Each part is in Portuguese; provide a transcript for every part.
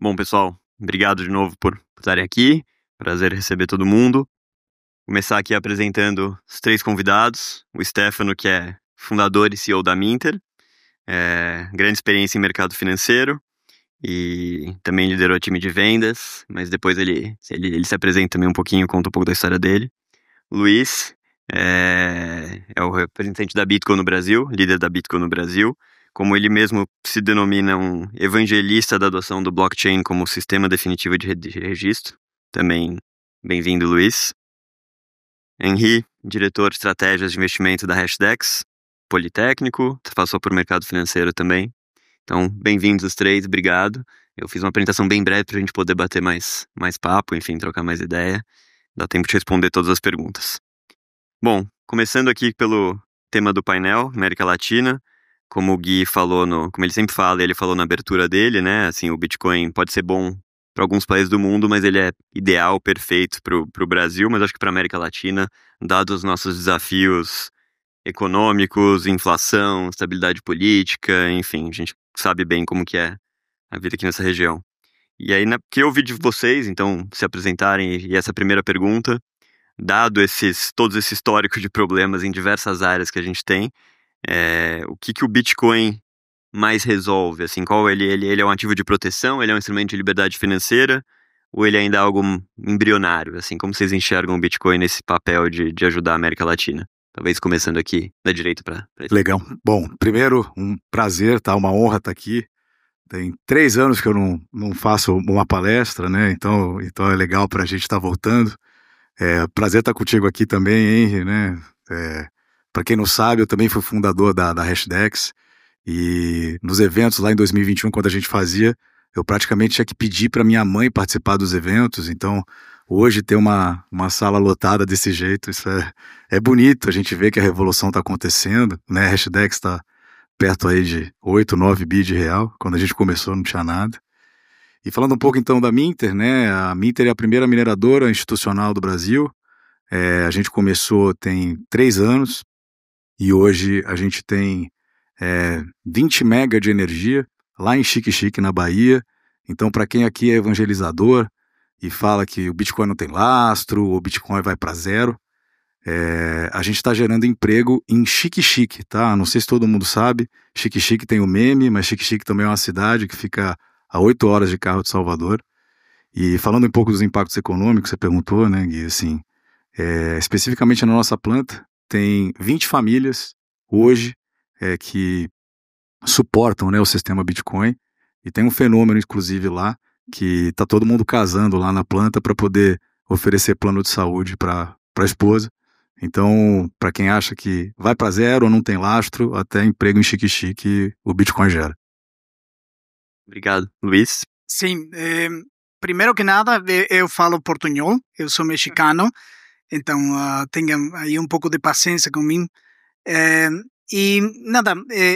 Bom, pessoal, obrigado de novo por estarem aqui. Prazer receber todo mundo. Começar aqui apresentando os 3 convidados. O Stefano, que é fundador e CEO da Minter. Grande experiência em mercado financeiro e também liderou time de vendas, mas depois ele se apresenta também um pouquinho, conta um pouco da história dele. O Luiz é o representante da Bitco no Brasil, líder da Bitco no Brasil. Como ele mesmo se denomina, um evangelista da adoção do blockchain como sistema definitivo de registro. Também bem-vindo, Luiz. Henri, diretor de estratégias de investimento da Hashdex, Politécnico, passou por mercado financeiro também. Então, bem-vindos os 3, obrigado. Eu fiz uma apresentação bem breve para a gente poder bater mais papo, enfim, trocar mais ideia. Dá tempo de responder todas as perguntas. Bom, começando aqui pelo tema do painel, América Latina. Como o Gui falou, como ele sempre fala, ele falou na abertura dele, né? Assim, o Bitcoin pode ser bom para alguns países do mundo, mas ele é ideal, perfeito para o Brasil, mas acho que para a América Latina, dados os nossos desafios econômicos, inflação, estabilidade política, enfim, a gente sabe bem como que é a vida aqui nessa região. E aí, que eu ouvi de vocês, então, se apresentarem, e essa primeira pergunta, dado todo esse histórico de problemas em diversas áreas que a gente tem, o que o Bitcoin mais resolve? Assim, qual ele é um ativo de proteção? Ele é um instrumento de liberdade financeira? Ou ele ainda é algo embrionário? Assim, como vocês enxergam o Bitcoin nesse papel de ajudar a América Latina? Talvez começando aqui da direita para Legal. Bom, primeiro, um prazer, tá? Uma honra estar aqui. Tem 3 anos que eu não faço uma palestra, né? Então é legal para a gente estar voltando. Prazer estar contigo aqui também, Henry, né? Para quem não sabe, eu também fui fundador da Hashdex. E nos eventos lá em 2021, quando a gente fazia, eu praticamente tinha que pedir para minha mãe participar dos eventos. Então, hoje ter uma sala lotada desse jeito, isso é bonito. A gente vê que a revolução está acontecendo, né? A Hashdex está perto aí de 8, 9 bi de real. Quando a gente começou não tinha nada. E falando um pouco então da Minter, né? A Minter é a primeira mineradora institucional do Brasil. A gente começou tem 3 anos e hoje a gente tem 20 mega de energia lá em Xique-Xique, na Bahia. Então, para quem aqui é evangelizador e fala que o Bitcoin não tem lastro, o Bitcoin vai para zero, a gente está gerando emprego em Xique-Xique, tá? Não sei se todo mundo sabe, Xique-Xique tem o meme, mas Xique-Xique também é uma cidade que fica a 8 horas de carro de Salvador. E falando um pouco dos impactos econômicos, você perguntou, né, Gui, assim, especificamente na nossa planta, tem 20 famílias hoje que suportam, né, o sistema Bitcoin, e tem um fenômeno, inclusive, lá, que tá todo mundo casando lá na planta para poder oferecer plano de saúde para a esposa. Então, para quem acha que vai para zero ou não tem lastro, até emprego em Xique-Xique o Bitcoin gera. Obrigado. Luiz? Sim, primeiro que nada, eu falo portunhol, eu sou mexicano, então tenham aí um pouco de paciência comigo. E nada,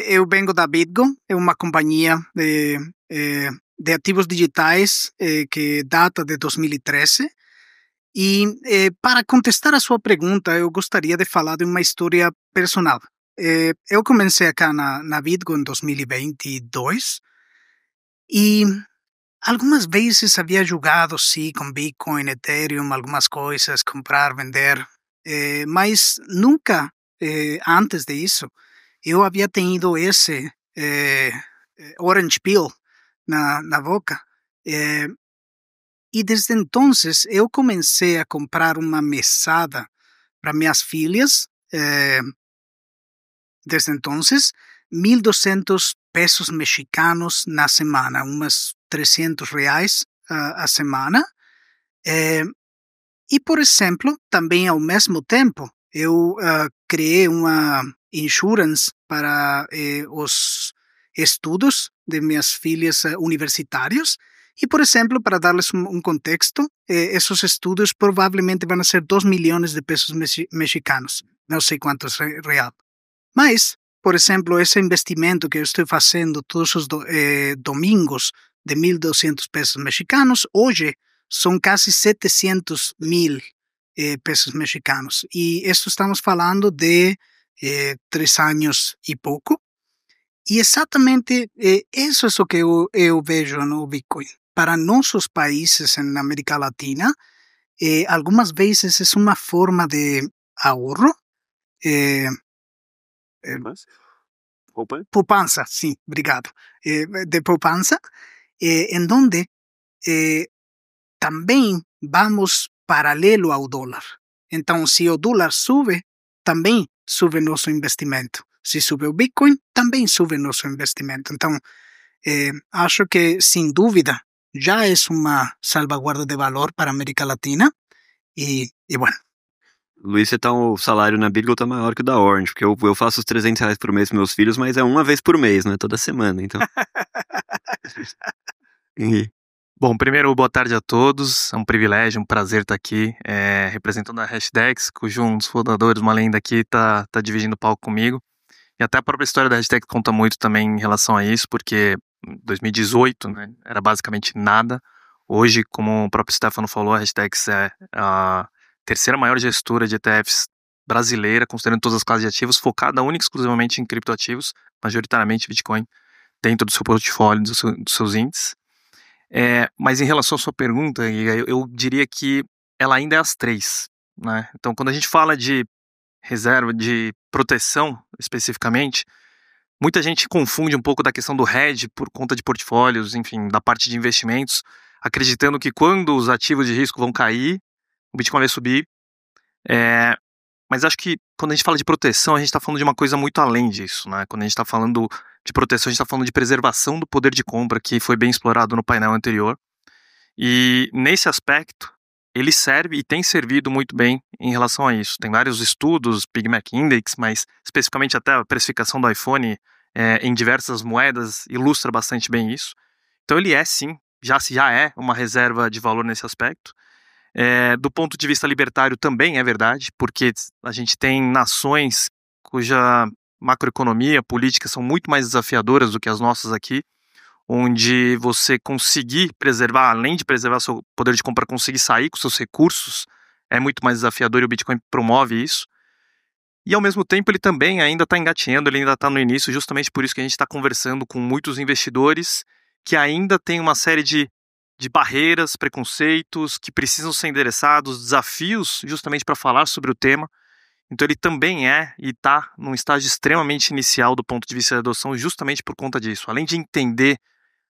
eu vengo da Bitgo, é uma companhia de ativos digitais que data de 2013. E para contestar a sua pergunta, eu gostaria de falar de uma história personal. Eu comecei acá na Bitgo em 2022 e algumas vezes havia jogado, sim, com Bitcoin, Ethereum, algumas coisas, comprar, vender, mas nunca antes disso eu havia tenido esse orange pill na boca. E desde então eu comecei a comprar uma mesada para minhas filhas. Desde então, 1.200 pesos mexicanos na semana, umas R$ 300 a semana. E, por exemplo, também ao mesmo tempo, eu criei uma insurance para os estudos de minhas filhas universitários. E, por exemplo, para darles um contexto, esses estudos provavelmente vão ser 2 milhões de pesos mexicanos. Não sei quantos real. Mas, por exemplo, esse investimento que eu estou fazendo todos os domingos de 1.200 pesos mexicanos, hoje são quase 700 mil pesos mexicanos. E isso estamos falando de 3 anos e pouco. E exatamente isso é o que eu vejo no Bitcoin. para nossos países na América Latina, algumas vezes é uma forma de ahorro, poupança, sim, obrigado, de poupança, em donde também vamos paralelo ao dólar. Então, se o dólar sube, também sube nosso investimento. Se sube o Bitcoin, também sube nosso investimento. Então, acho que, sem dúvida, já é uma salvaguarda de valor para a América Latina. E bueno. Luiz, o salário na Beagle tá maior que o da Orange, porque eu faço os R$300 por mês para meus filhos, mas é uma vez por mês, não é toda semana, então. Bom, primeiro, boa tarde a todos, é um privilégio, um prazer estar aqui, representando a Hashdex, cujo um dos fundadores, uma lenda aqui, tá dividindo o palco comigo. E até a própria história da Hashdex conta muito também em relação a isso, porque em 2018, né, era basicamente nada. Hoje, como o próprio Stefano falou, a Hashdex é a terceira maior gestora de ETFs brasileira, considerando todas as classes de ativos, focada única e exclusivamente em criptoativos, majoritariamente Bitcoin, dentro do seu portfólio, dos seus índices. Mas em relação à sua pergunta, eu diria que ela ainda é as três, né? Então, quando a gente fala de reserva, de proteção especificamente, muita gente confunde um pouco da questão do hedge por conta de portfólios, enfim, da parte de investimentos, acreditando que quando os ativos de risco vão cair, o Bitcoin vai subir. Mas acho que quando a gente fala de proteção, a gente está falando de uma coisa muito além disso, né? Quando a gente está falando de proteção, a gente está falando de preservação do poder de compra, que foi bem explorado no painel anterior. E nesse aspecto, ele serve e tem servido muito bem em relação a isso. Tem vários estudos, PigMac Index, mas especificamente até a precificação do iPhone em diversas moedas ilustra bastante bem isso. Então ele sim, já é uma reserva de valor nesse aspecto. Do ponto de vista libertário também é verdade, porque a gente tem nações cuja macroeconomia, política são muito mais desafiadoras do que as nossas aqui, onde você conseguir preservar, além de preservar seu poder de compra, conseguir sair com seus recursos, é muito mais desafiador e o Bitcoin promove isso. E ao mesmo tempo ele também ainda está engatinhando, ele ainda está no início, justamente por isso que a gente está conversando com muitos investidores que ainda tem uma série de barreiras, preconceitos que precisam ser endereçados, desafios justamente para falar sobre o tema. Então ele também e está num estágio extremamente inicial do ponto de vista da adoção justamente por conta disso. Além de entender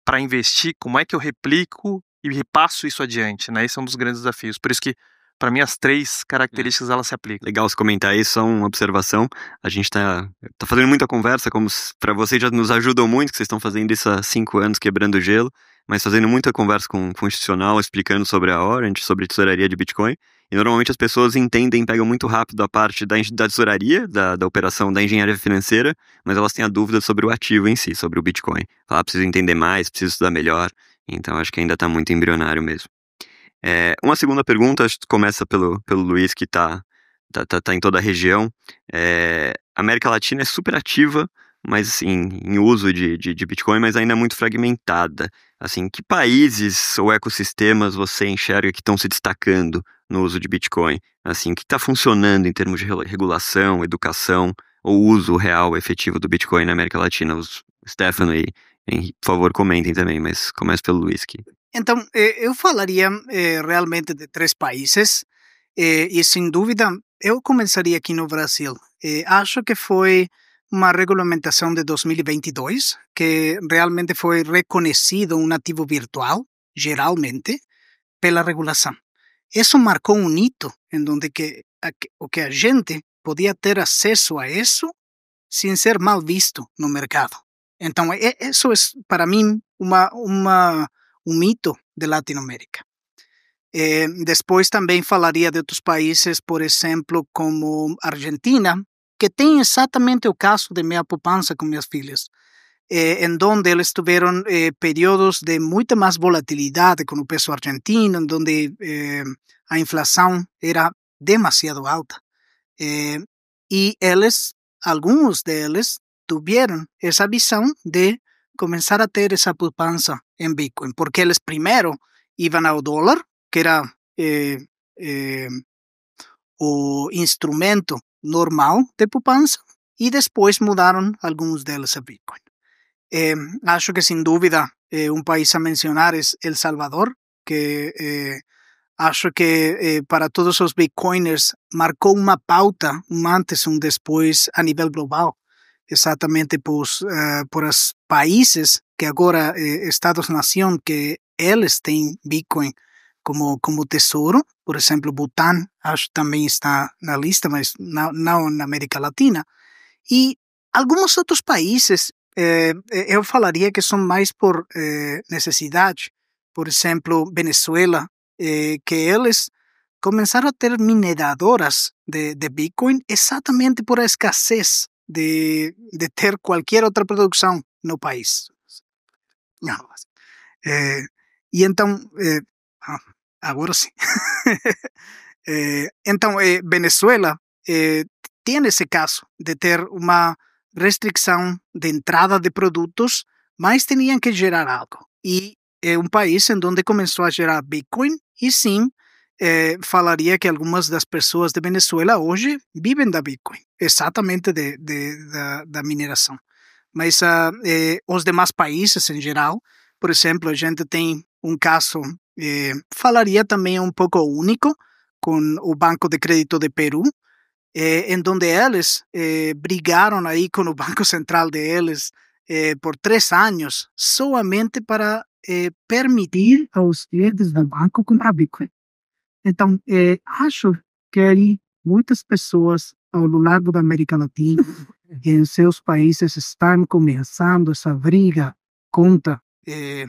para investir, como é que eu replico e repasso isso adiante, né? Esse é um dos grandes desafios. Por isso que, para mim, as três características elas se aplicam. Legal você comentar isso, só uma observação. A gente tá fazendo muita conversa, como para vocês já nos ajudam muito, que vocês estão fazendo isso há 5 anos, quebrando o gelo, mas fazendo muita conversa com institucional, explicando sobre a Orange, sobre tesouraria de Bitcoin. E normalmente as pessoas pegam muito rápido a parte da tesouraria, da operação da engenharia financeira, mas elas têm a dúvida sobre o ativo em si, sobre o Bitcoin. Preciso entender mais, preciso estudar melhor. Então acho que ainda está muito embrionário mesmo. Uma segunda pergunta, acho que começa pelo Luiz, que tá em toda a região. A América Latina é super ativa, mas assim, em uso de Bitcoin, mas ainda muito fragmentada. Assim, que países ou ecossistemas você enxerga que estão se destacando no uso de Bitcoin? Assim, o que está funcionando em termos de regulação, educação ou uso real, efetivo do Bitcoin na América Latina? Os Stefano e Henrique, por favor, comentem também, mas comece pelo Luiz aqui. Então, eu falaria realmente de 3 países e, sem dúvida, eu começaria aqui no Brasil. Acho que foi uma regulamentação de 2022 que realmente foi reconhecido um ativo virtual, geralmente, pela regulação. Isso marcou um hito em onde a gente podia ter acesso a isso sem ser mal visto no mercado. Então, isso é, para mim, um mito de Latinoamérica. Depois também falaria de outros países, por exemplo, como Argentina, que tem exatamente o caso de minha poupança com minhas filhas, em donde eles tiveram períodos de muita mais volatilidade com o peso argentino, em donde a inflação era demasiado alta. E alguns deles, tiveram essa visão de começar a ter essa poupança em Bitcoin, porque eles primeiro iam ao dólar, que era o instrumento normal de poupança, e depois mudaram alguns deles a Bitcoin. Acho que, sem dúvida, um país a mencionar é El Salvador, que acho que para todos os bitcoiners marcou uma pauta, um antes e um depois a nível global, exatamente por os países que agora, Estados-nação, que eles têm Bitcoin como tesouro. Por exemplo, Butão, acho que também está na lista, mas não na América Latina. E alguns outros países, eu falaria que são mais por necessidade. Por exemplo, Venezuela, que eles começaram a ter mineradoras de Bitcoin exatamente por a escassez de ter qualquer outra produção no país. Não. E então, agora sim. Então, Venezuela tem esse caso de ter uma restrição de entrada de produtos, mas tinham que gerar algo. E é um país em onde começou a gerar Bitcoin, e sim, falaria que algumas das pessoas de Venezuela hoje vivem da Bitcoin, exatamente da mineração. Mas os demais países em geral, por exemplo, a gente tem um caso, falaria também um pouco único, com o Banco de Crédito de Peru, em donde eles brigaram aí com o Banco Central deles por 3 anos, somente para permitir aos clientes do banco comprar Bitcoin. Então, acho que aí muitas pessoas ao longo da América Latina e em seus países estão começando essa briga contra. E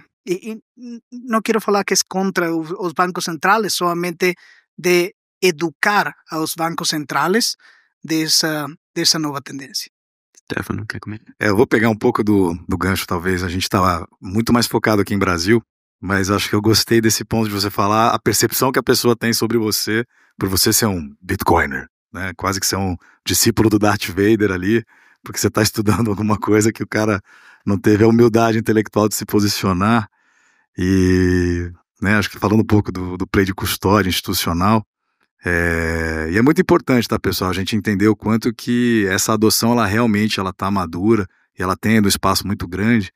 não quero falar que é contra os bancos centrais, somente de educar aos bancos centrais dessa nova tendência. Stefano, quer comentar? Eu vou pegar um pouco do gancho, talvez. A gente estava muito mais focado aqui em Brasil, mas acho que eu gostei desse ponto de você falar a percepção que a pessoa tem sobre você, por você ser um Bitcoiner, né? Quase que ser um discípulo do Darth Vader ali, porque você está estudando alguma coisa que o cara não teve a humildade intelectual de se posicionar. E, né, acho que falando um pouco do play de custódia institucional, e é muito importante, tá, pessoal, a gente entender o quanto que essa adoção, ela realmente tá madura, e ela tem um espaço muito grande,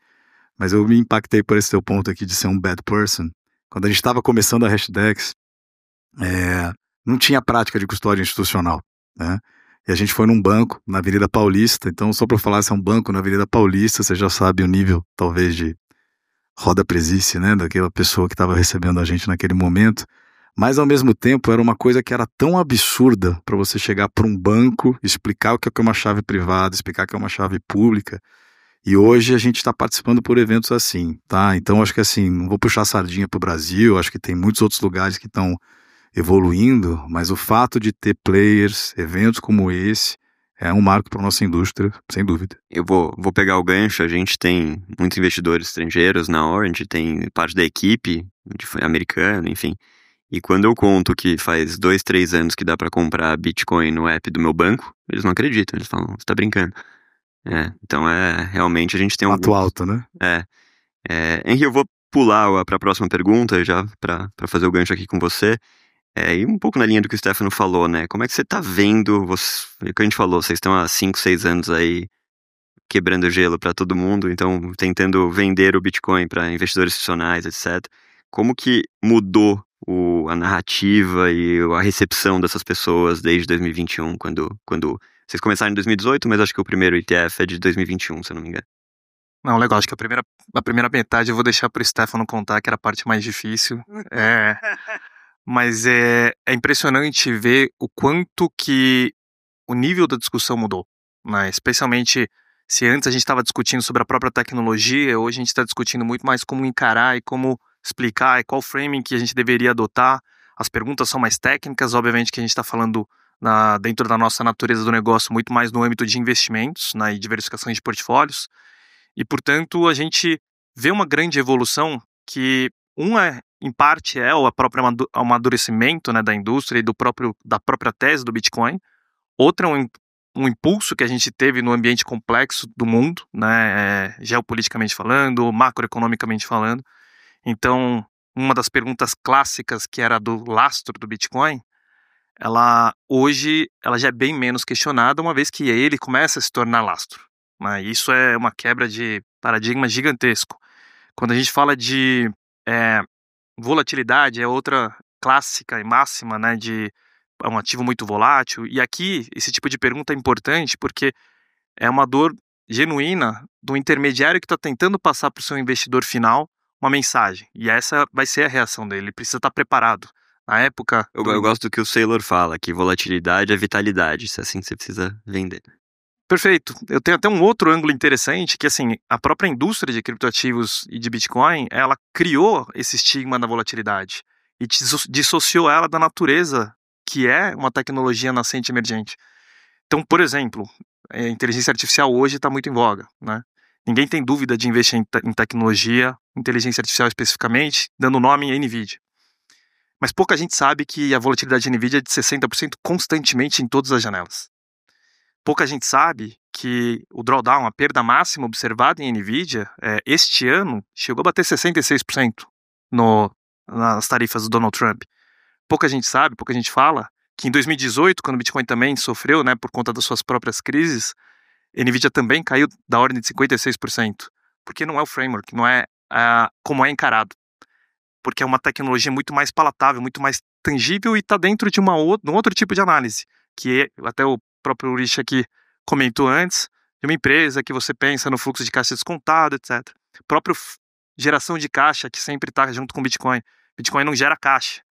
mas eu me impactei por esse teu ponto aqui de ser um bad person. Quando a gente estava começando a Hashdex, não tinha prática de custódia institucional, né? E a gente foi num banco na Avenida Paulista, então só para falar se é um banco na Avenida Paulista, você já sabe o nível, talvez, de roda presícia, né, daquela pessoa que estava recebendo a gente naquele momento. Mas, ao mesmo tempo, era uma coisa que era tão absurda para você chegar para um banco, explicar o que é uma chave privada, explicar o que é uma chave pública. E hoje a gente está participando por eventos assim, tá? Então, acho que assim, não vou puxar a sardinha para o Brasil, acho que tem muitos outros lugares que estão evoluindo, mas o fato de ter players, eventos como esse, é um marco para a nossa indústria, sem dúvida. Eu vou pegar o gancho, a gente tem muitos investidores estrangeiros na Orange, tem parte da equipe americana, enfim. E quando eu conto que faz 2, 3 anos que dá pra comprar Bitcoin no app do meu banco, eles não acreditam, eles falam, você tá brincando. Então realmente a gente tem Pato alto, né? Henri, eu vou pular pra próxima pergunta já, pra fazer o gancho aqui com você. E um pouco na linha do que o Stefano falou, né? Como é que você tá vendo, o que a gente falou, vocês estão há 5, 6 anos aí quebrando gelo pra todo mundo, então tentando vender o Bitcoin pra investidores institucionais, etc. Como que mudou a narrativa e a recepção dessas pessoas desde 2021, quando vocês começaram em 2018, mas acho que o primeiro ETF é de 2021, se eu não me engano. Não, legal, acho que a primeira metade eu vou deixar pro Stefano contar, que era a parte mais difícil. Mas é impressionante ver o quanto que o nível da discussão mudou, né? Especialmente se antes a gente estava discutindo sobre a própria tecnologia, hoje a gente está discutindo muito mais como encarar e como explicar e qual framing que a gente deveria adotar. As perguntas são mais técnicas, obviamente que a gente está falando dentro da nossa natureza do negócio muito mais no âmbito de investimentos, né, e diversificação de portfólios. E, portanto, a gente vê uma grande evolução que, em parte, é o próprio amadurecimento, né, da indústria e da própria tese do Bitcoin. Outra é um impulso que a gente teve no ambiente complexo do mundo, né, geopoliticamente falando, macroeconomicamente falando. Então, uma das perguntas clássicas, que era do lastro do Bitcoin, hoje ela já é bem menos questionada, uma vez que ele começa a se tornar lastro. Isso é uma quebra de paradigma gigantesco. Quando a gente fala de volatilidade, é outra clássica e máxima, né, de um ativo muito volátil. E aqui, esse tipo de pergunta é importante porque é uma dor genuína do intermediário que está tentando passar para o seu investidor final uma mensagem. E essa vai ser a reação dele. Ele precisa estar preparado. Na época... Eu gosto do que o Saylor fala, que volatilidade é vitalidade. Isso é assim que você precisa vender. Perfeito. Eu tenho até um outro ângulo interessante, que assim, a própria indústria de criptoativos e de Bitcoin, ela criou esse estigma da volatilidade e dissociou ela da natureza, que é uma tecnologia nascente emergente. Então, por exemplo, a inteligência artificial hoje está muito em voga, né? Ninguém tem dúvida de investir em tecnologia, inteligência artificial especificamente, dando nome em NVIDIA. Mas pouca gente sabe que a volatilidade de NVIDIA é de 60% constantemente em todas as janelas. Pouca gente sabe que o drawdown, a perda máxima observada em NVIDIA, este ano chegou a bater 66% nas tarifas do Donald Trump. Pouca gente sabe, pouca gente fala que em 2018, quando o Bitcoin também sofreu, né, por conta das suas próprias crises, NVIDIA também caiu da ordem de 56%, porque não é o framework, não é como é encarado, porque é uma tecnologia muito mais palatável, muito mais tangível e está dentro de um outro tipo de análise, que até o próprio Ulrich aqui comentou antes, de uma empresa que você pensa no fluxo de caixa descontado, etc. Próprio geração de caixa, que sempre está junto com o Bitcoin. Bitcoin não gera caixa.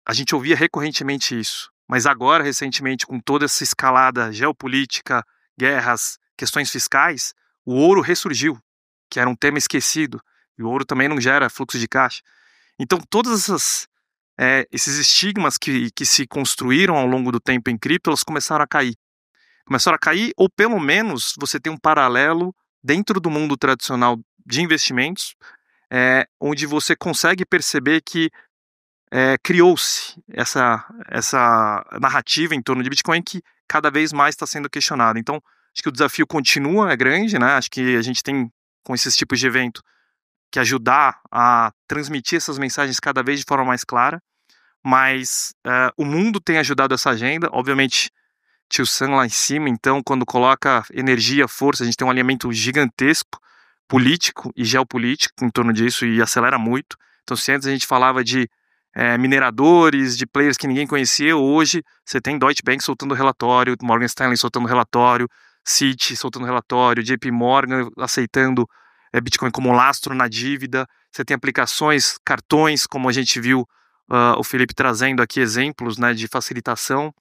A gente ouvia recorrentemente isso, mas agora, recentemente, com toda essa escalada geopolítica, guerras, questões fiscais, o ouro ressurgiu, que era um tema esquecido, e o ouro também não gera fluxo de caixa. Então, todas esses estigmas que se construíram ao longo do tempo em cripto, elas começaram a cair. Começaram a cair, ou pelo menos você tem um paralelo dentro do mundo tradicional de investimentos, onde você consegue perceber que criou-se essa narrativa em torno de Bitcoin que cada vez mais está sendo questionada. Então, acho que o desafio continua, é grande, né? Acho que a gente tem, com esses tipos de evento, que ajudar a transmitir essas mensagens cada vez de forma mais clara, mas o mundo tem ajudado essa agenda, obviamente tio Sam lá em cima, então quando coloca energia, força, a gente tem um alinhamento gigantesco, político e geopolítico em torno disso e acelera muito. Então se antes a gente falava de mineradores, de players que ninguém conhecia, hoje você tem Deutsche Bank soltando relatório, Morgan Stanley soltando relatório, Citi soltando relatório, JP Morgan aceitando Bitcoin como lastro na dívida, você tem aplicações, cartões, como a gente viu o Felipe trazendo aqui exemplos, né, de facilitação,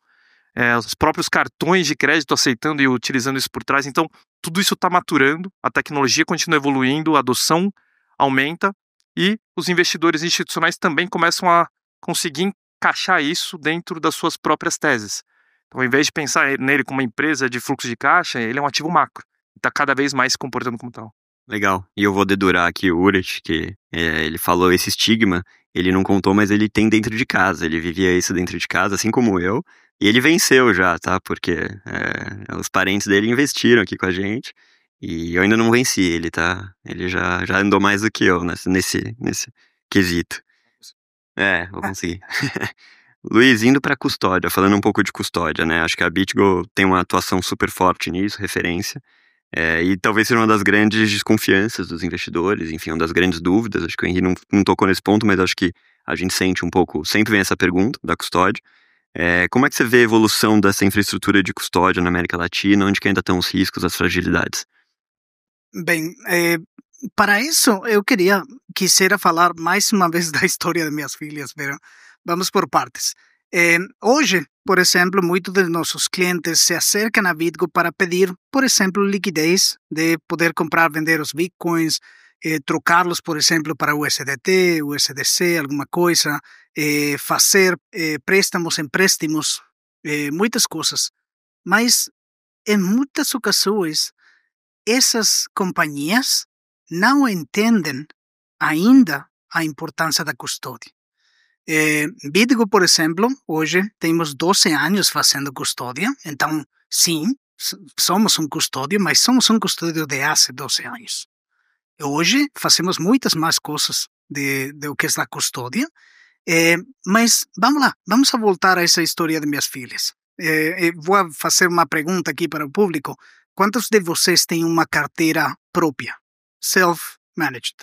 os próprios cartões de crédito aceitando e utilizando isso por trás. Então, tudo isso está maturando, a tecnologia continua evoluindo, a adoção aumenta e os investidores institucionais também começam a conseguir encaixar isso dentro das suas próprias teses. Então, ao invés de pensar nele como uma empresa de fluxo de caixa, ele é um ativo macro, está cada vez mais se comportando como tal. Legal. E eu vou dedurar aqui o Ulrich, que ele falou esse estigma, ele não contou, mas ele tem dentro de casa, ele vivia isso dentro de casa, assim como eu, e ele venceu já, tá? Porque os parentes dele investiram aqui com a gente, e eu ainda não venci ele, tá? Ele já andou mais do que eu nesse quesito. Vou conseguir. Luiz, indo para custódia, falando um pouco de custódia, né? Acho que a BitGo tem uma atuação super forte nisso, referência. E talvez seja uma das grandes desconfianças dos investidores, enfim, uma das grandes dúvidas. Acho que o Henry não tocou nesse ponto, mas acho que a gente sente um pouco, sempre vem essa pergunta da custódia. Como é que você vê a evolução dessa infraestrutura de custódia na América Latina? Onde que ainda estão os riscos, as fragilidades? Bem, para isso eu quisera falar mais uma vez da história de minhas filhas, pero vamos por partes. Hoje, por exemplo, muitos de nossos clientes se acercam a BitGo para pedir, por exemplo, liquidez de poder comprar, vender os bitcoins, trocá-los, por exemplo, para USDT, USDC, alguma coisa, fazer préstamos, empréstimos, muitas coisas. Mas, em muitas ocasiões, essas companhias não entendem ainda a importância da custódia. BitGo, por exemplo, hoje temos 12 anos fazendo custódia, então sim, somos um custódio, mas somos um custódio de há 12 anos. Hoje fazemos muitas mais coisas do que é a custódia, mas vamos lá, vamos a voltar a essa história de minhas filhas. Vou fazer uma pergunta aqui para o público. Quantos de vocês têm uma carteira própria? managed.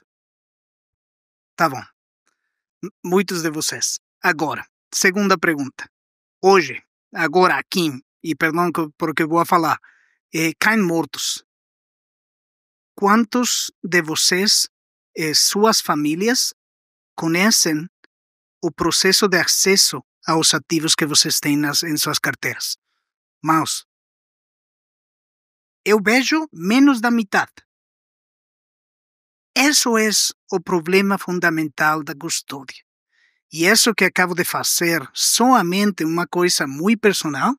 Tá bom. Muitos de vocês. Agora, segunda pergunta. Hoje, agora aqui, e perdão porque vou falar, caem mortos. Quantos de vocês e suas famílias conhecem o processo de acesso aos ativos que vocês têm em suas carteiras? Mãos. Eu vejo menos da metade. Isso é o problema fundamental da custódia. E isso que acabo de fazer, somente uma coisa muito personal,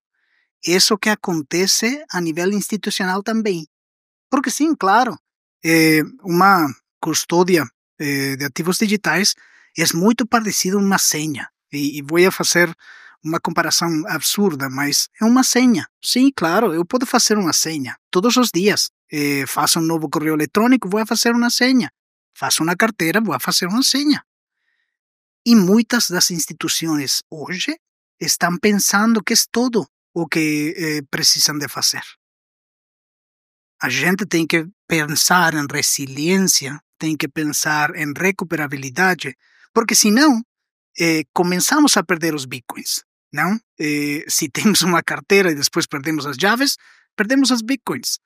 isso que acontece a nível institucional também. Porque sim, claro, uma custódia de ativos digitais é muito parecido a uma senha. E vou fazer uma comparação absurda, mas é uma senha. Sim, claro, eu posso fazer uma senha todos os dias. Faço um novo correio eletrônico, vou fazer uma senha. Faço uma carteira, vou fazer uma senha. E muitas das instituições hoje estão pensando que é tudo o que precisam de fazer. A gente tem que pensar em resiliência, tem que pensar em recuperabilidade, porque senão começamos a perder os bitcoins, não? Se temos uma carteira e depois perdemos as chaves, perdemos as bitcoins.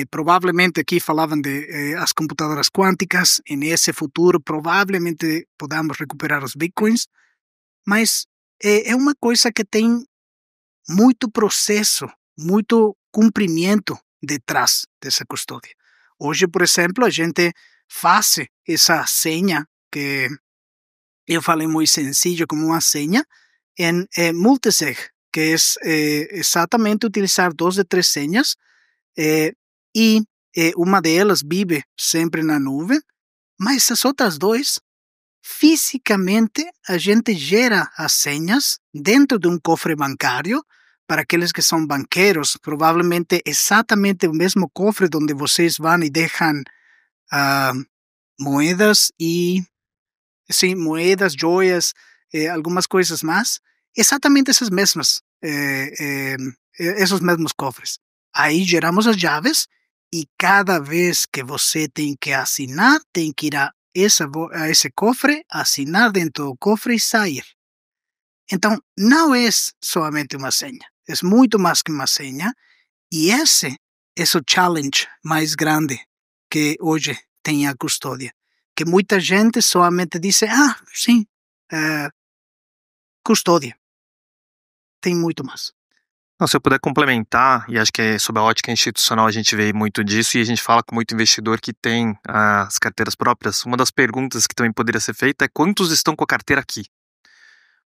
Provavelmente aqui falavam de as computadoras quânticas, e nesse futuro provavelmente podamos recuperar os bitcoins, mas é uma coisa que tem muito processo, muito cumprimento detrás dessa custódia. Hoje, por exemplo, a gente faz essa senha, que eu falei muito sencillo, como uma senha, em multisig, que é exatamente utilizar 2 de 3 senhas, e uma delas vive sempre na nuvem, mas as outras 2, fisicamente, a gente gera as senhas dentro de um cofre bancário. Para aqueles que são banqueiros, provavelmente exatamente o mesmo cofre onde vocês vão e deixam moedas e sim, moedas, joias, algumas coisas mais, exatamente essas mesmas, esses mesmos cofres. Aí geramos as chaves e cada vez que você tem que assinar, tem que ir a esse cofre, assinar dentro do cofre e sair. Então, não é somente uma senha, é muito mais que uma senha, e esse é o challenge mais grande que hoje tem a custódia. Que muita gente somente diz, sim, custódia. Tem muito mais. Não, se eu puder complementar, e acho que sob a ótica institucional a gente vê muito disso, e a gente fala com muito investidor que tem as carteiras próprias, uma das perguntas que também poderia ser feita é quantos estão com a carteira aqui?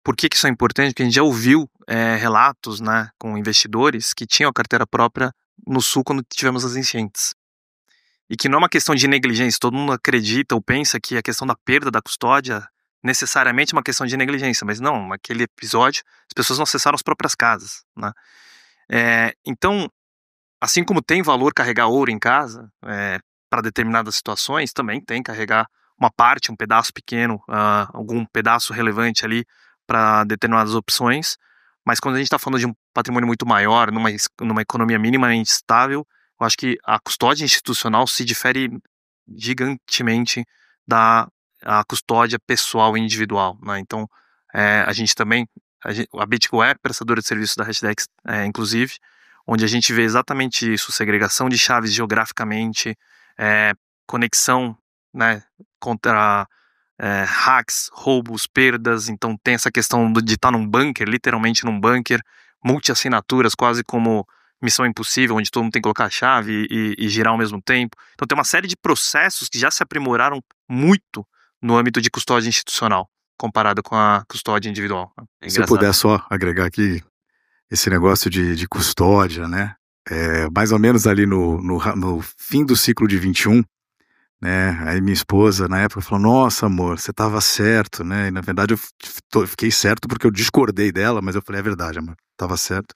Por que isso é importante? Porque a gente já ouviu relatos, né, com investidores que tinham a carteira própria no Sul quando tivemos as enchentes. E que não é uma questão de negligência, todo mundo acredita ou pensa que a questão da perda da custódia necessariamente é uma questão de negligência, mas não, naquele episódio as pessoas não acessaram as próprias casas, né? Então, assim como tem valor carregar ouro em casa, para determinadas situações, também tem carregar uma parte, um pedaço pequeno, algum pedaço relevante ali para determinadas opções, mas quando a gente está falando de um patrimônio muito maior, numa economia minimamente estável, eu acho que a custódia institucional se difere gigantemente da custódia pessoal e individual, né? Então, a gente também, a BitGo é prestadora de serviços da Hashdex, inclusive, onde a gente vê exatamente isso, segregação de chaves geograficamente, conexão, né, contra hacks, roubos, perdas. Então tem essa questão de estar num bunker, literalmente num bunker, multi-assinaturas, quase como Missão Impossível, onde todo mundo tem que colocar a chave e girar ao mesmo tempo. Então tem uma série de processos que já se aprimoraram muito no âmbito de custódia institucional, comparado com a custódia individual. Se eu puder só agregar aqui, esse negócio de custódia, né? Mais ou menos ali no fim do ciclo de 21, né? Aí minha esposa, na época, falou, nossa, amor, você estava certo, né? E na verdade eu fiquei certo porque eu discordei dela, mas eu falei, é verdade, amor, estava certo.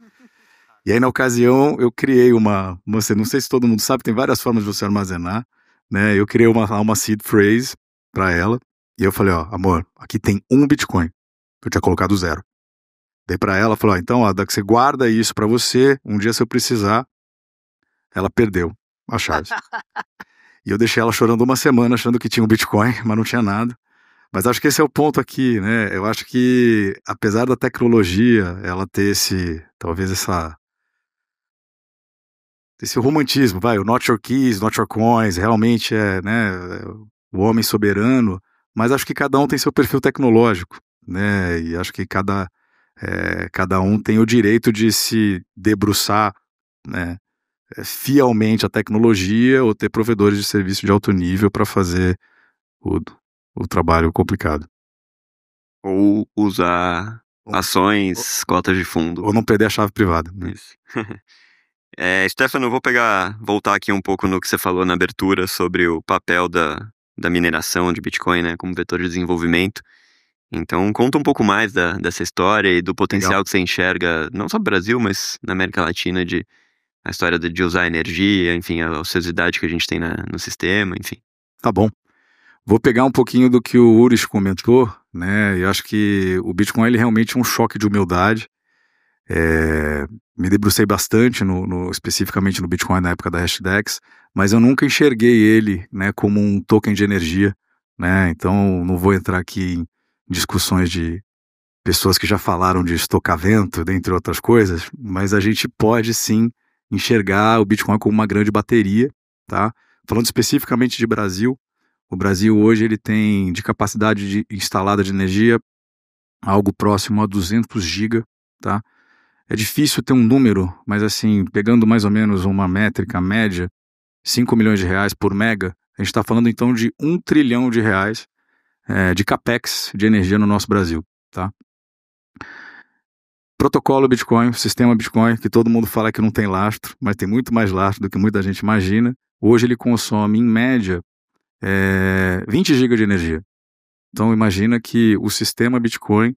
E aí na ocasião eu criei uma, não sei se todo mundo sabe, tem várias formas de você armazenar, né? Eu criei uma seed phrase para ela, e eu falei, ó, amor, aqui tem 1 Bitcoin, eu tinha colocado 0. Dei para ela, falou, então, ó, você guarda isso para você, um dia se eu precisar. Ela perdeu a chave. E eu deixei ela chorando uma semana achando que tinha um Bitcoin, mas não tinha nada. Mas acho que esse é o ponto aqui, né? Eu acho que, apesar da tecnologia, ela ter talvez esse romantismo, o not your keys, not your coins, realmente né, o homem soberano, mas acho que cada um tem seu perfil tecnológico, né? E acho que cada um tem o direito de se debruçar, né, fielmente a tecnologia ou ter provedores de serviço de alto nível para fazer o trabalho complicado. Ou usar ações, cotas de fundo. Ou não perder a chave privada. Né? Isso. Stefano, eu vou voltar aqui um pouco no que você falou na abertura sobre o papel da mineração de Bitcoin, né, como vetor de desenvolvimento. Então, conta um pouco mais dessa história e do potencial Legal. que você enxerga, não só no Brasil, mas na América Latina, a história de usar energia, enfim, a ociosidade que a gente tem no sistema, enfim. Tá bom. Vou pegar um pouquinho do que o Uris comentou, né? Eu acho que o Bitcoin ele realmente é um choque de humildade. Me debrucei bastante, especificamente no Bitcoin na época da Hashdex, mas eu nunca enxerguei ele, né, como um token de energia, né? Então não vou entrar aqui em discussões de pessoas que já falaram de estocamento, dentre outras coisas, mas a gente pode sim enxergar o Bitcoin como uma grande bateria, tá? Falando especificamente de Brasil, o Brasil hoje ele tem de capacidade instalada de energia algo próximo a 200 GB, tá? É difícil ter um número, mas assim, pegando mais ou menos uma métrica média, 5 milhões de reais por mega, a gente está falando então de 1 trilhão de reais de capex de energia no nosso Brasil, tá? Protocolo Bitcoin, sistema Bitcoin, que todo mundo fala que não tem lastro, mas tem muito mais lastro do que muita gente imagina. Hoje ele consome, em média, 20 GB de energia. Então imagina que o sistema Bitcoin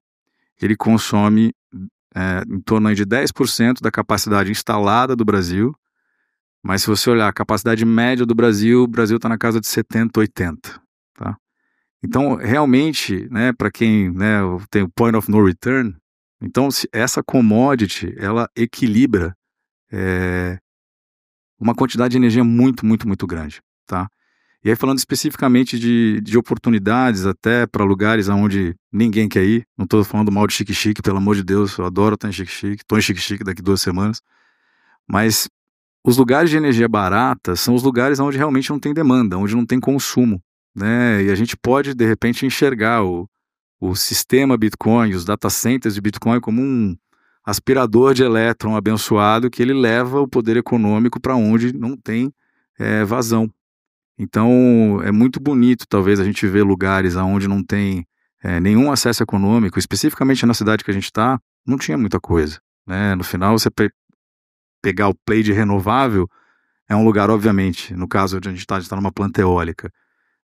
ele consome em torno de 10% da capacidade instalada do Brasil, mas se você olhar a capacidade média do Brasil, o Brasil está na casa de 70, 80. Tá? Então realmente, né, para quem tem o point of no return, então essa commodity ela equilibra uma quantidade de energia muito, muito, muito grande. Tá? E aí falando especificamente de oportunidades até para lugares onde ninguém quer ir, não estou falando mal de Xique-Xique, pelo amor de Deus, eu adoro estar em Xique-Xique, estou em Xique-Xique daqui 2 semanas, mas os lugares de energia barata são os lugares onde realmente não tem demanda, onde não tem consumo, né? E a gente pode de repente enxergar o sistema Bitcoin, os data centers de Bitcoin como um aspirador de elétron abençoado que ele leva o poder econômico para onde não tem vazão. Então, é muito bonito, talvez, a gente ver lugares onde não tem nenhum acesso econômico, especificamente na cidade que a gente está, não tinha muita coisa. Né? No final, você pegar o play de renovável, é um lugar, obviamente, no caso onde a gente está numa planta eólica,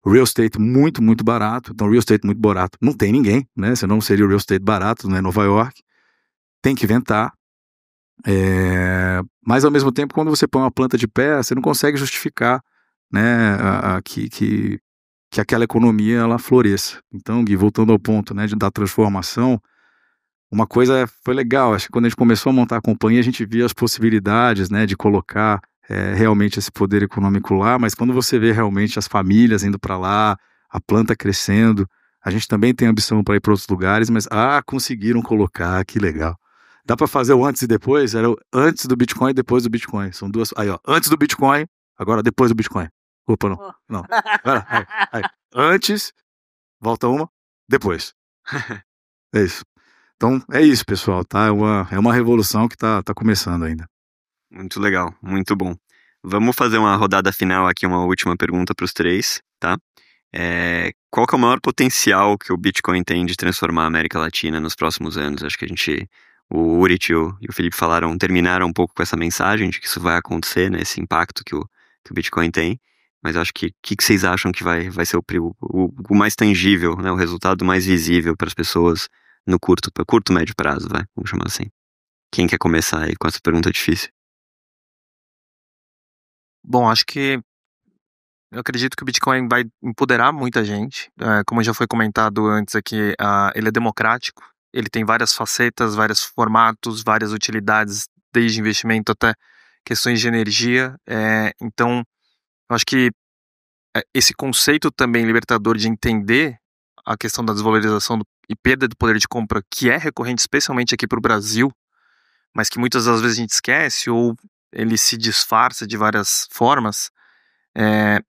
real estate muito, muito barato, então real estate muito barato, não tem ninguém, né? Senão não seria o real estate barato, não é Nova York, tem que ventar, mas ao mesmo tempo, quando você põe uma planta de pé, você não consegue justificar né, que aquela economia ela floresça. Então, Gui, voltando ao ponto da transformação, uma coisa foi legal, acho que quando a gente começou a montar a companhia, a gente via as possibilidades de colocar realmente esse poder econômico lá, mas quando você vê realmente as famílias indo para lá, a planta crescendo, a gente também tem ambição para ir para outros lugares, mas conseguiram colocar, que legal. Dá para fazer o antes e depois? Era o antes do Bitcoin e depois do Bitcoin. São duas. Aí, ó, antes do Bitcoin, agora depois do Bitcoin. Opa, não. Oh. Não. Aí. Antes, volta uma, depois. É isso. Então, é isso, pessoal, tá? É uma revolução que tá começando ainda. Muito legal, muito bom. Vamos fazer uma rodada final aqui, uma última pergunta para os três, tá? Qual que é o maior potencial que o Bitcoin tem de transformar a América Latina nos próximos anos? Acho que o Urit e o Felipe terminaram um pouco com essa mensagem de que isso vai acontecer, né? Esse impacto que o Bitcoin tem. Mas acho que vocês acham que vai ser o mais tangível, né? O resultado mais visível para as pessoas no curto, médio prazo, vamos chamar assim. Quem quer começar aí com essa pergunta difícil? Bom, acho que eu acredito que o Bitcoin vai empoderar muita gente. Como já foi comentado antes aqui, ele é democrático, ele tem várias facetas, vários formatos, várias utilidades, desde investimento até questões de energia. Então, eu acho que esse conceito também libertador de entender a questão da desvalorização e perda do poder de compra, que é recorrente especialmente aqui para o Brasil, mas que muitas das vezes a gente esquece ou ele se disfarça de várias formas,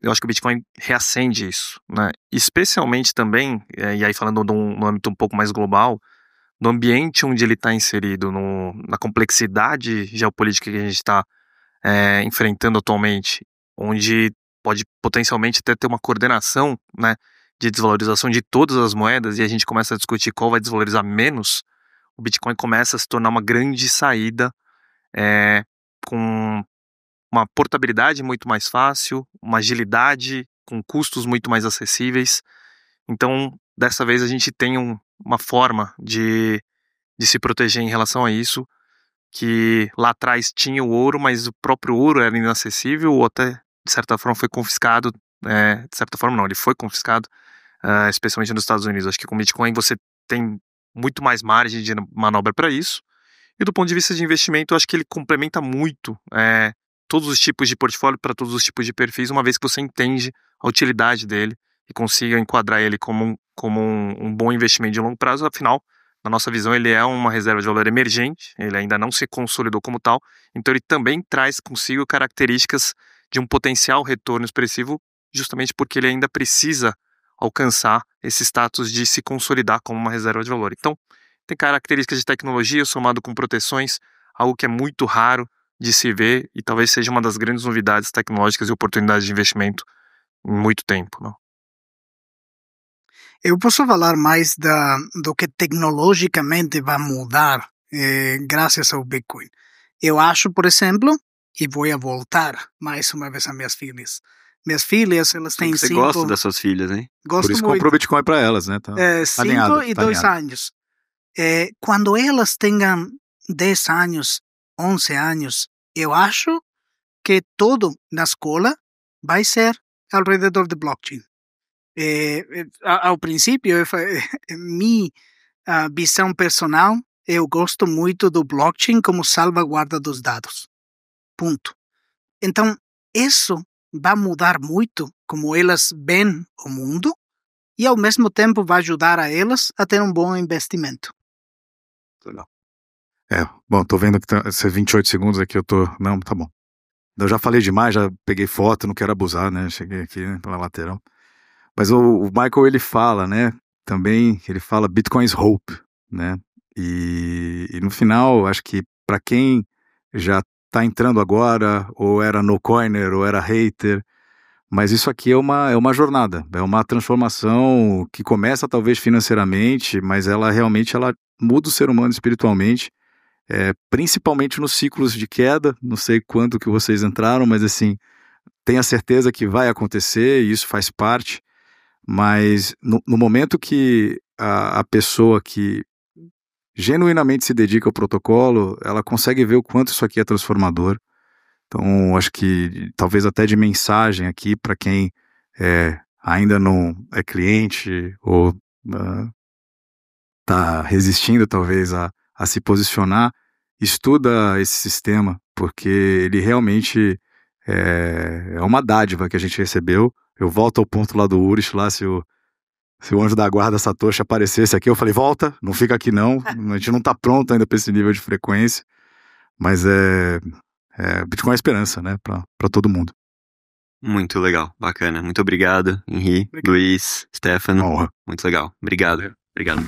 eu acho que o Bitcoin reacende isso, né? Especialmente também, e aí falando no âmbito um pouco mais global, no ambiente onde ele está inserido, na complexidade geopolítica que a gente está enfrentando atualmente, onde pode potencialmente até ter uma coordenação, né, de desvalorização de todas as moedas, e a gente começa a discutir qual vai desvalorizar menos, o Bitcoin começa a se tornar uma grande saída, com uma portabilidade muito mais fácil, uma agilidade com custos muito mais acessíveis. Então, dessa vez a gente tem uma forma de se proteger em relação a isso, que lá atrás tinha o ouro, mas o próprio ouro era inacessível, ou até, de certa forma, foi confiscado. De certa forma não, ele foi confiscado, especialmente nos Estados Unidos. Acho que com o Bitcoin você tem muito mais margem de manobra para isso. E do ponto de vista de investimento, eu acho que ele complementa muito todos os tipos de portfólio para todos os tipos de perfis, uma vez que você entende a utilidade dele e consiga enquadrar ele como um bom investimento de longo prazo. Afinal, na nossa visão, ele é uma reserva de valor emergente, ele ainda não se consolidou como tal, então ele também traz consigo características de um potencial retorno expressivo, justamente porque ele ainda precisa alcançar esse status de se consolidar como uma reserva de valor. Então, tem características de tecnologia somado com proteções, algo que é muito raro de se ver e talvez seja uma das grandes novidades tecnológicas e oportunidades de investimento em muito tempo, não? Eu posso falar mais do que tecnologicamente vai mudar graças ao Bitcoin. Eu acho, por exemplo, e vou voltar mais uma vez a minhas filhas. Minhas filhas, elas têm Você gosta das suas filhas, hein? Gosto Por isso muito. comprou Bitcoin para elas, né? Tá 5 e 2 anos. Quando elas tenham 10 anos, 11 anos, eu acho que tudo na escola vai ser ao redor de blockchain. Ao princípio, minha visão personal, eu gosto muito do blockchain como salvaguarda dos dados. Ponto. Então, isso vai mudar muito como elas veem o mundo e, ao mesmo tempo, vai ajudar a elas a ter um bom investimento. Legal. Bom, tô vendo que esses 28 segundos aqui eu tô... Não, tá bom. Eu já falei demais, já peguei foto, não quero abusar, né? Cheguei aqui, né, pela lateral. Mas o Michael, ele fala, né? Também, ele fala Bitcoin's Hope, né? E no final, acho que para quem já tá entrando agora, ou era no-coiner, ou era hater, mas isso aqui é uma jornada, é uma transformação que começa talvez financeiramente, mas ela realmente muda o ser humano espiritualmente, principalmente nos ciclos de queda. Não sei quando que vocês entraram, mas assim, tenha certeza que vai acontecer e isso faz parte. Mas no momento que a pessoa que genuinamente se dedica ao protocolo, ela consegue ver o quanto isso aqui é transformador. Então, acho que talvez até de mensagem aqui para quem ainda não é cliente ou está resistindo talvez a se posicionar, estuda esse sistema, porque ele realmente é uma dádiva que a gente recebeu. Eu volto ao ponto lá do Urich, lá se o anjo da guarda Satoshi aparecesse aqui, eu falei, volta, não fica aqui não, a gente não está pronto ainda para esse nível de frequência, mas Bitcoin é esperança, né, para todo mundo. Muito legal, bacana. Muito obrigado, Henri, Luiz, Stefano. Honra. Muito legal. Obrigado. Obrigado.